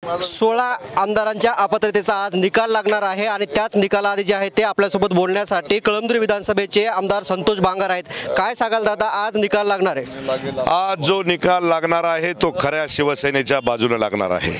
16 आमदारांच्या अपात्रतेचा आज निकाल लागणार आहे आणि त्याच निकालाआधी जे आहे ते आपल्यासोबत बोलण्यासाठी कळमनुरी विधानसभेचे आमदार संतोष बांगर आहेत। काय सांगाल दादा, आज निकाल लागणार आहे? आज जो निकाल लागणार आहे तो खऱ्या शिवसेनेच्या बाजूने लागणार आहे।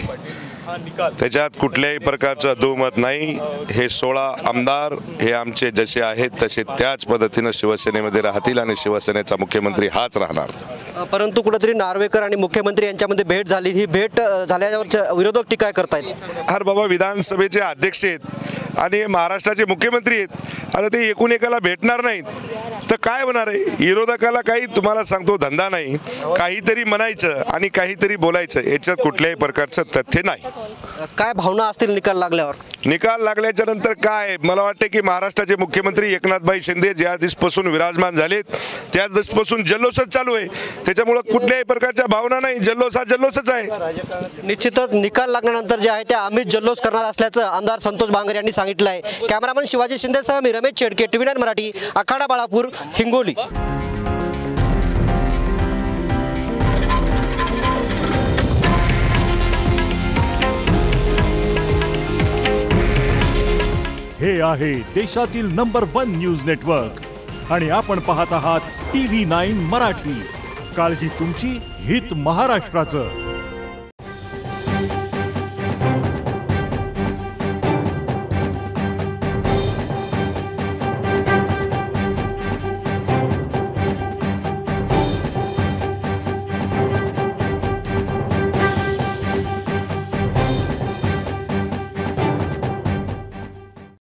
त्याच्यात कुठल्याही प्रकारचं दुमत नाही। हे 16 आमदार हे आमचे जसे आहेत तसे त्याच पद्धतीने शिवसेनेमध्ये राहतील आणि शिवसेनेचा मुख्यमंत्री हाच राहणार। परंतु कुठेतरी नार्वेकर आणि मुख्यमंत्री यांच्यामध्ये भेट झाली, ही भेट झाल्यावर विरोधक टीका करतायत। हर बाबा विधानसभेचे अध्यक्ष आहेत आणि महाराष्ट्राचे मुख्यमंत्री आहेत। आता ते एकूण एकाला भेटणार नाहीत तर काय होणार आहे? विरोधकाला काही तुम्हाला सांगतो धंदा नाही, काहीतरी म्हणायचं आणि काहीतरी बोलायचं, याच्यात कुठल्याही प्रकारचं तथ्य नाही। काय भावना असतील निकाल लागल्यावर? निकाल लागल्याच्या नंतर काय मला वाटते की महाराष्ट्राचे मुख्यमंत्री एकनाथभाई शिंदे ज्या दिवसपासून विराजमान झालेत त्या दिवसपासून जल्लोषच चालू आहे। त्याच्यामुळे कुठल्याही प्रकारच्या भावना नाही, जल्लोष हा जल्लोषच आहे। निश्चितच निकाल लागल्यानंतर जे आहे ते आम्ही जल्लोष करणार असल्याचं आमदार संतोष बांगर यांनी सांगितलं आहे। कॅमेरामन शिवाजी शिंदेसह मी रमेश चेडके, TV9 मराठी, आखाडा बाळापूर, हिंगोली। हे आहे देशातील नंबर 1 न्यूज नेटवर्क आणि आपण पाहत आहात TV9 मराठी। काळजी तुमची, हित महाराष्ट्राचं।